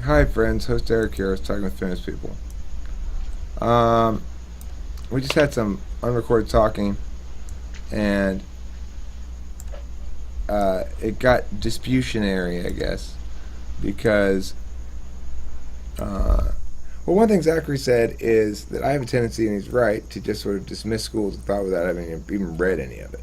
Hi, friends. Host Eric here. I was talking with famous people. Um, we just had some unrecorded talking, and it got disputionary, I guess, because well, one thing Zachary said is that I have a tendency, and he's right, to just sort of dismiss schools of thought without having even read any of it.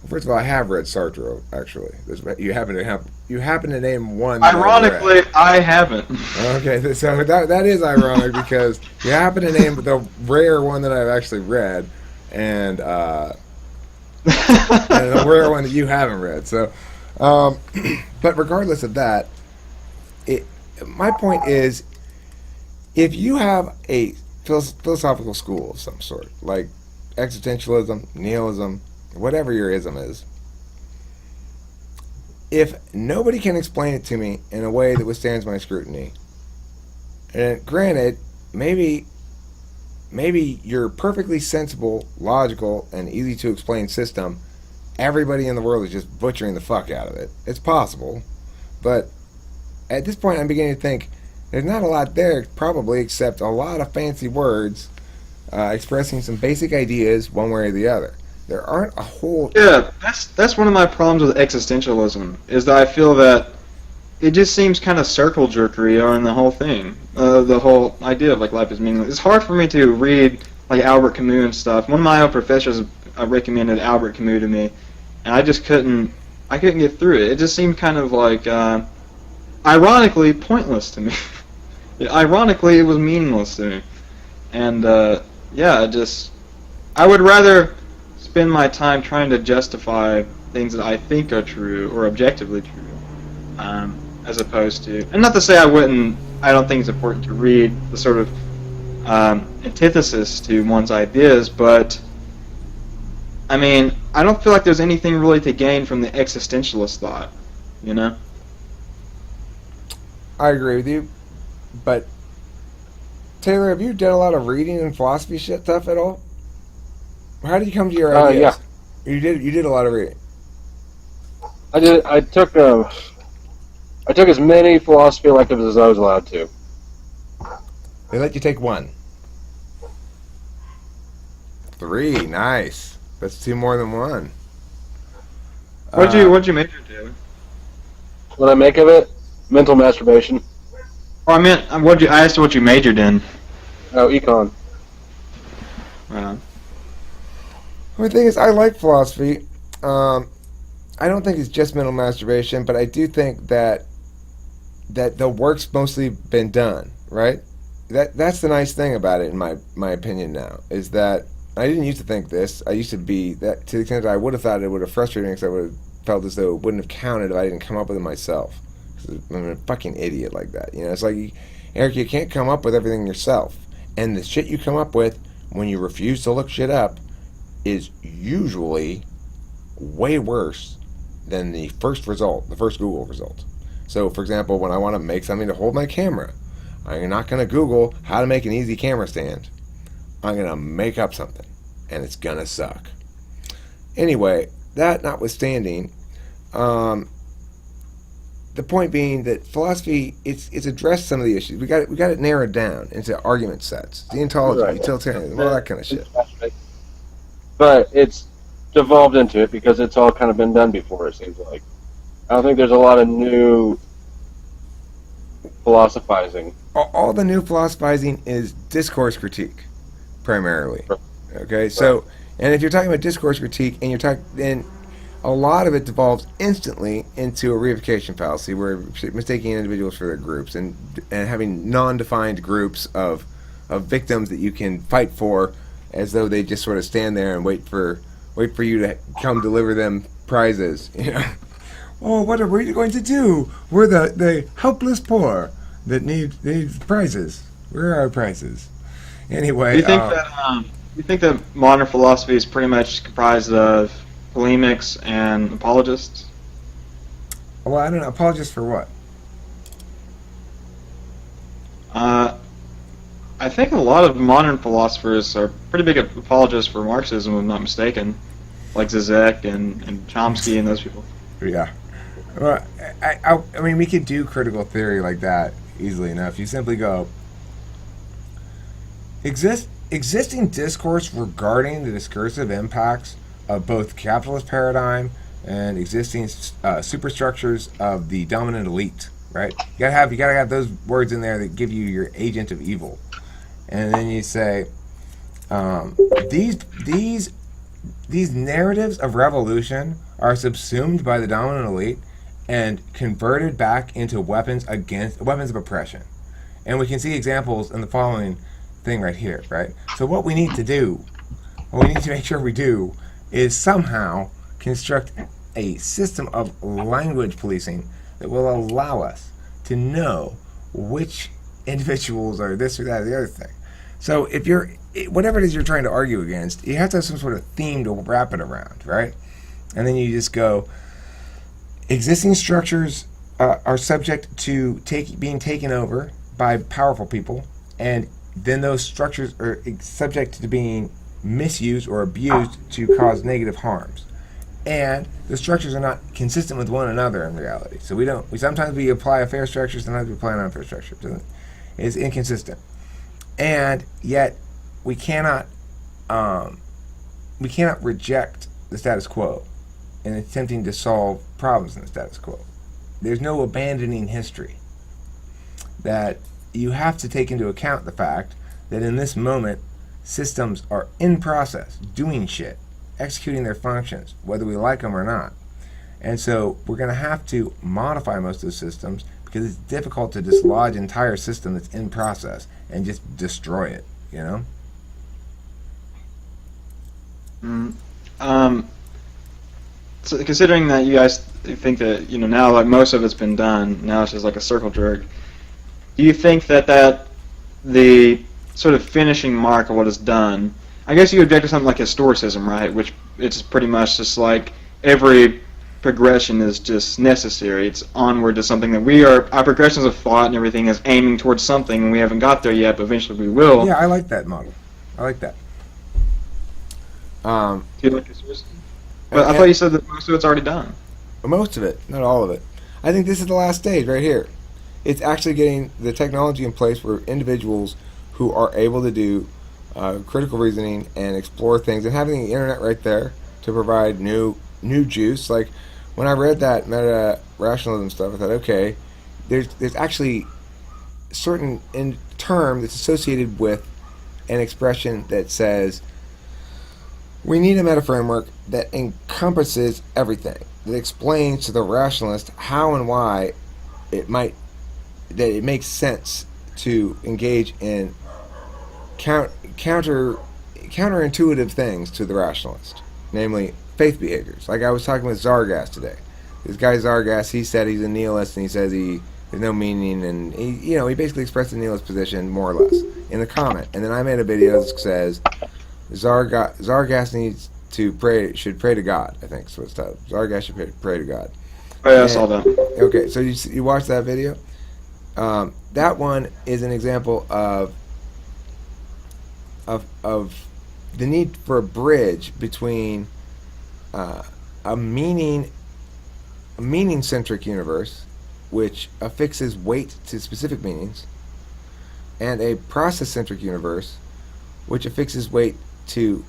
Well, first of all, I have read Sartre. Actually, you happen to name one that I've read. Ironically, I haven't. Okay, so that is ironic because you happen to name the rare one that I've actually read, and and the rare one that you haven't read. So, um, but regardless of that, it my point is, if you have a philosophical school of some sort, like existentialism, nihilism, whatever your ism is, if nobody can explain it to me in a way that withstands my scrutiny, and granted, maybe your perfectly sensible, logical, and easy to explain system, everybody in the world is just butchering the fuck out of it. It's possible, but at this point, I'm beginning to think there's not a lot there, probably, except a lot of fancy words expressing some basic ideas one way or the other. There aren't a whole. Yeah, that's one of my problems with existentialism, is that I feel that it just seems kind of circle jerkery on the whole thing. The whole idea of like life is meaningless. It's hard for me to read like Albert Camus and stuff. One of my old professors recommended Albert Camus to me, and I just couldn't. I couldn't get through it. It just seemed kind of like, ironically, pointless to me. Ironically, it was meaningless to me, and yeah, I would rather spend my time trying to justify things that I think are true or objectively true, as opposed to, and not to say I don't think it's important to read the sort of antithesis to one's ideas, but I mean, I don't feel like there's anything really to gain from the existentialist thought, you know? I agree with you, but Taylor, have you done a lot of reading and philosophy shit stuff at all? How did you come to your Yeah, ideas? You did a lot of reading. I did. I took as many philosophy electives as I was allowed to. They let you take one. Three, nice. That's two more than one. What'd you major do? What I make of it, mental masturbation. Or I meant, I asked you what you majored in. Oh, econ. The thing is, I like philosophy. I don't think it's just mental masturbation, but I do think that the work's mostly been done, right? That's the nice thing about it, in my opinion now, is that I didn't used to think this. I used to be that, to the extent that I would have thought it would have frustrated me because I would have felt as though it wouldn't have counted if I didn't come up with it myself. 'Cause I'm a fucking idiot like that. You know, it's like, Eric, you can't come up with everything yourself. And the shit you come up with when you refuse to look shit up is usually way worse than the first result, the first Google result. So, for example, when I want to make something to hold my camera, I'm not going to Google how to make an easy camera stand. I'm going to make up something, and it's going to suck. Anyway, that notwithstanding, the point being that philosophy, it's addressed some of the issues. We got it narrowed down into argument sets, deontology, Right. utilitarianism, all that kind of shit. But it's devolved into it because it's all kind of been done before, it seems like. I don't think there's a lot of new philosophizing. All the new philosophizing is discourse critique, primarily. Okay, so, and if you're talking about discourse critique, and then a lot of it devolves instantly into a reification fallacy, where mistaking individuals for their groups and having non-defined groups of victims that you can fight for, as though they just sort of stand there and wait for you to come deliver them prizes. You know, oh, what are we going to do? We're the helpless poor that need prizes. Where are our prizes? Anyway, You think that modern philosophy is pretty much comprised of polemics and apologists? well, I don't know. Apologists for what? I think a lot of modern philosophers are pretty big apologists for Marxism, if I'm not mistaken, like Zizek and Chomsky and those people. Yeah. Well, I mean, we could do critical theory like that. easily enough. You simply go, existing discourse regarding the discursive impacts of both capitalist paradigm and existing superstructures of the dominant elite. Right? You gotta have those words in there that give you your agent of evil, and then you say, these narratives of revolution are subsumed by the dominant elite and converted back into weapons of oppression. And we can see examples in the following thing right here, right? So what we need to make sure we do, is somehow construct a system of language policing that will allow us to know which individuals are this or that or the other thing. So if whatever it is you're trying to argue against, you have to have some sort of theme to wrap it around, right? And then you just go, existing structures are subject to being taken over by powerful people, and then those structures are subject to being misused or abused to cause negative harms. And the structures are not consistent with one another in reality. So sometimes we apply a fair structure, sometimes we apply an unfair structure. It's inconsistent. And yet we cannot reject the status quo in attempting to solve problems in the status quo. There's no abandoning history. That you have to take into account the fact that in this moment, systems are in process, doing shit, executing their functions, whether we like them or not. And so we're going to have to modify most of those systems, because it's difficult to dislodge an entire system that's in process and just destroy it, you know? So considering that you guys think that, now like most of it's been done, now it's just like a circle jerk, do you think that the sort of finishing mark of what is done, I guess you object to something like historicism, right? Which it's pretty much just like every progression is just necessary. It's onward to something that our progressions of thought and everything is aiming towards something, and we haven't got there yet, but eventually we will. Yeah, I like that model. I like that. Do you like historicism? But I thought you said that most of it's already done. Most of it, not all of it. I think this is the last stage right here. It's actually getting the technology in place where individuals who are able to do critical reasoning and explore things, and having the internet right there to provide new juice. Like when I read that meta rationalism stuff, I thought, okay, there's actually certain term that's associated with an expression that says we need a meta framework that encompasses everything, that explains to the rationalist how and why it makes sense to engage in counterintuitive things to the rationalist, namely faith behaviors. Like I was talking with Zargas today. This guy Zargas, he said he's a nihilist, and he says there's no meaning, and he basically expressed the nihilist position more or less in the comment. And then I made a video that says Zargas should pray to God. I think is what it's titled. Zargas should pray to God. Oh yeah, I saw that. Okay, so you watched that video? That one is an example of the need for a bridge between a meaning-centric universe, which affixes weight to specific meanings, and a process-centric universe, which affixes weight to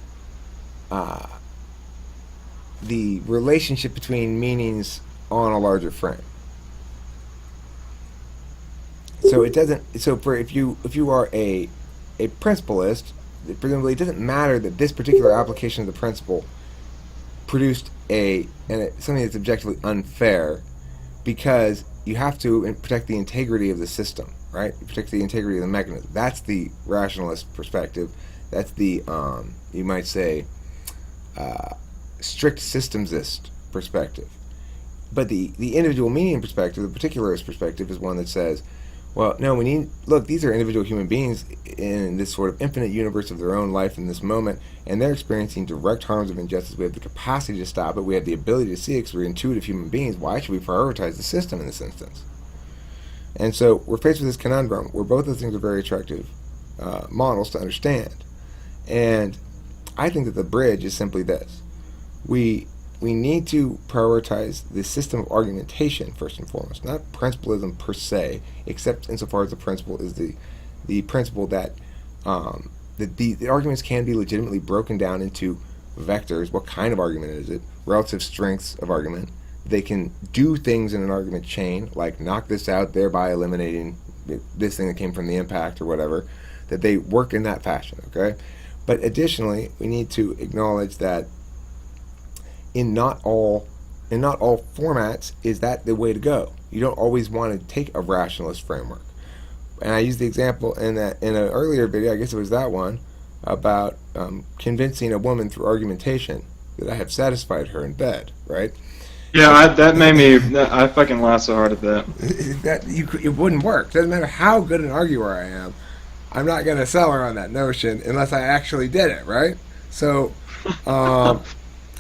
the relationship between meanings on a larger frame. So it doesn't. So if you are a principalist, presumably it doesn't matter that this particular application of the principle produced something that's objectively unfair, because you have to protect the integrity of the system, right? You protect the integrity of the mechanism. That's the rationalist perspective. That's the you might say strict systemsist perspective. But the individual meaning perspective, the particularist perspective, is one that says, well, no, these are individual human beings in this sort of infinite universe of their own life in this moment, and they're experiencing direct harms of injustice. We have the capacity to stop it. We have the ability to see it because we're intuitive human beings. Why should we prioritize the system in this instance? And so we're faced with this conundrum where both of those things are very attractive models to understand. And I think that the bridge is simply this. We we need to prioritize the system of argumentation first and foremost, not principlism per se, except insofar as the principle is the principle that the arguments can be legitimately broken down into vectors. What kind of argument is it? Relative strengths of argument. They can do things in an argument chain, like knock this out, thereby eliminating this thing that came from the impact or whatever, that they work in that fashion, okay? But additionally, we need to acknowledge that in not all formats is that the way to go. You don't always want to take a rationalist framework. And I used the example in an earlier video, I guess it was that one, about convincing a woman through argumentation that I have satisfied her in bed, right? Yeah, that made me. I fucking laughed so hard at that. It wouldn't work. Doesn't matter how good an arguer I am, I'm not going to sell her on that notion unless I actually did it, right? So,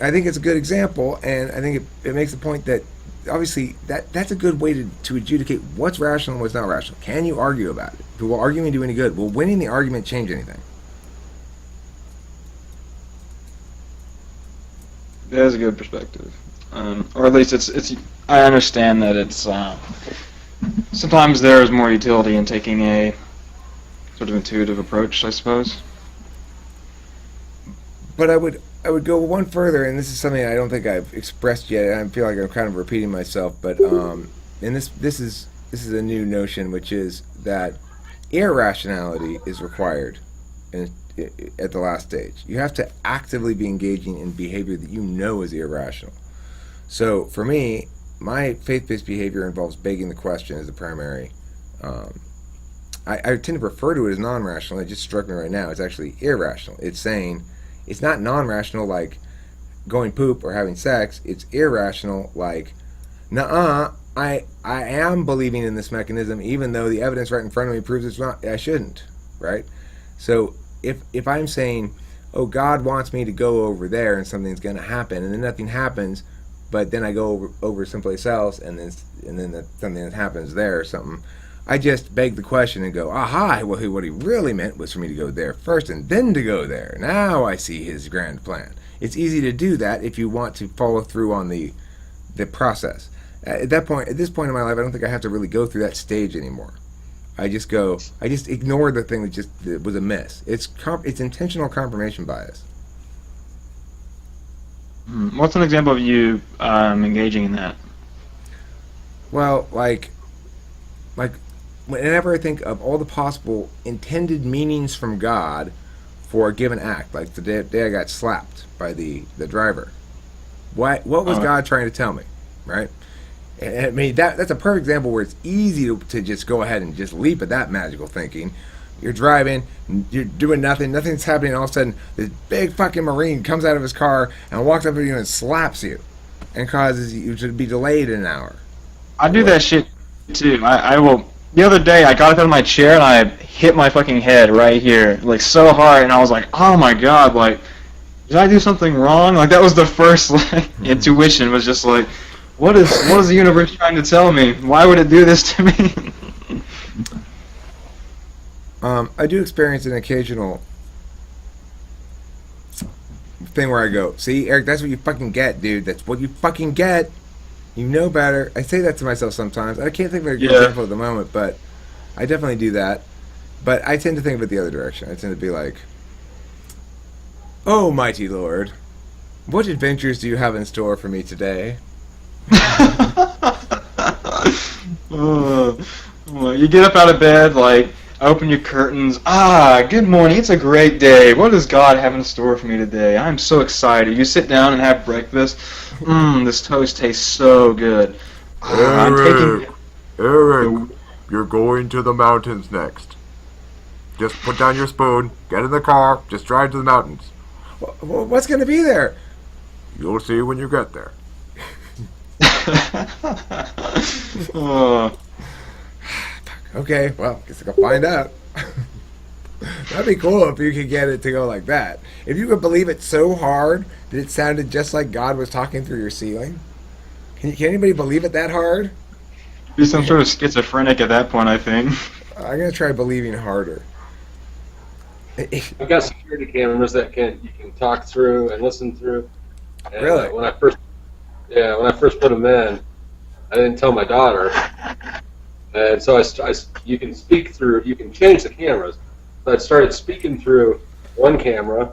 I think it's a good example, and I think it makes the point that obviously that's a good way to adjudicate what's rational and what's not rational. Can you argue about it? Will arguing do any good? Will winning the argument change anything? That's a good perspective, or at least it's. I understand that it's sometimes there is more utility in taking a sort of intuitive approach, I suppose. But I would go one further, and this is something I don't think I've expressed yet. I feel like I'm kind of repeating myself, but and this is a new notion, which is that irrationality is required at the last stage. You have to actively be engaging in behavior that you know is irrational. So for me, my faith-based behavior involves begging the question as the primary. I tend to refer to it as non-rational. It just struck me right now. It's actually irrational. It's saying it's not non-rational like going poop or having sex. It's irrational like, nuh-uh, I am believing in this mechanism even though the evidence right in front of me proves it's not. I shouldn't, right? So if I'm saying, oh, God wants me to go over there and something's going to happen, and then nothing happens, but then I go over someplace else, and then something that happens there or something, I just beg the question and go, aha, well, what he really meant was for me to go there first and then to go there. Now I see his grand plan. It's easy to do that if you want to follow through on the process. At this point in my life, I don't think I have to really go through that stage anymore. I just ignore the thing that was a miss. It's intentional confirmation bias. What's an example of you engaging in that? Well, like whenever I think of all the possible intended meanings from God for a given act, like the day I got slapped by the driver, what was God trying to tell me, right? And I mean that's a perfect example where it's easy to just go ahead and just leap at that magical thinking. You're driving, you're doing nothing's happening, and all of a sudden this big fucking Marine comes out of his car and walks up to you and slaps you and causes you to be delayed an hour. I do that shit too. I will. The other day, I got up out of my chair and I hit my fucking head right here, like so hard, and I was like, oh my god, like, did I do something wrong? Like that was the first intuition was just like, what is the universe trying to tell me? Why would it do this to me? I do experience an occasional thing where I go, see, Eric, that's what you fucking get, dude. That's what you fucking get. You know better. I say that to myself sometimes. I can't think of a good example at the moment, but I definitely do that. But I tend to think of it the other direction. I tend to be like, oh, mighty Lord, what adventures do you have in store for me today? You get up out of bed, like, open your curtains. Ah, good morning. It's a great day. What does God have in store for me today? I'm so excited. You sit down and have breakfast. This toast tastes so good. Eric, you're going to the mountains next. Just put down your spoon, get in the car, just drive to the mountains. What's going to be there? You'll see when you get there. Okay, well, guess I'll find out. That'd be cool if you could get it to go like that. If you could believe it so hard that it sounded just like God was talking through your ceiling. Can anybody believe it that hard? Be some sort of schizophrenic at that point, I think. I'm gonna try believing harder. I've got security cameras that you can talk through and listen through. And, Really? when I first Yeah, when I first put them in, I didn't tell my daughter, and so you can speak through. You can change the cameras. So I started speaking through one camera,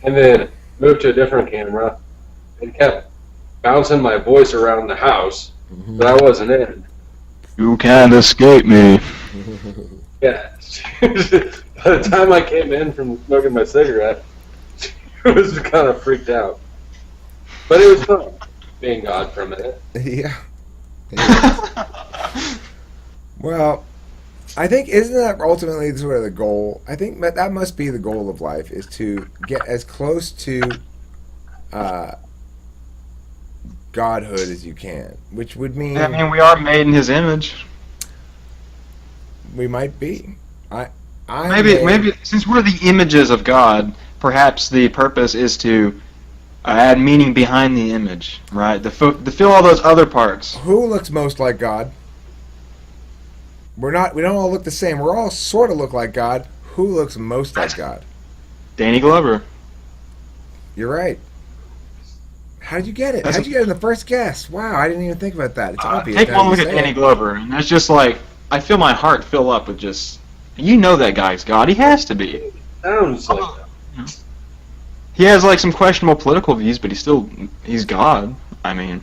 and then moved to a different camera, and kept bouncing my voice around the house, but I wasn't in. You can't escape me. Yeah. By the time I came in from smoking my cigarette, I was kind of freaked out. But it was fun being God for a minute. Yeah. Well, I think isn't that ultimately sort of the goal? I think that must be the goal of life, is to get as close to godhood as you can, which would mean I mean, we are made in His image. we might be. Maybe since we're the images of God, perhaps the purpose is to add meaning behind the image, right? To fill all those other parts. Who looks most like God? We don't all look the same. We're all sort of look like God. Who looks most like God? Danny Glover. You're right. How did you get it? How did you get it in the first guess? Wow, I didn't even think about that. It's obvious. Take now one you look at say Danny it. Glover, and that's just like, I feel my heart fill up with just, you know that guy's God. He has to be. Sounds like that. He has like some questionable political views, but he's God. I mean,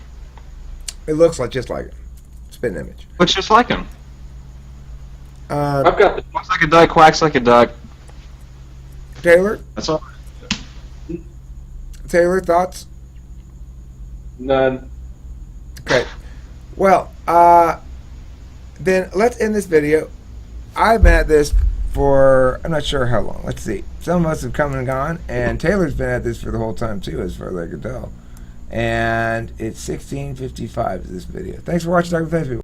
It looks like just like him. Spit an image. looks just like him. I've got the Looks like a duck, quacks like a duck. Taylor, That's all. thoughts? none. Okay. Well, then let's end this video. I've been at this for, I'm not sure how long. Let's see. Some of us have come and gone, and Taylor's been at this for the whole time too, as far as I can tell. And it's 16:55 is this video. Thanks for watching Talking with Famous People.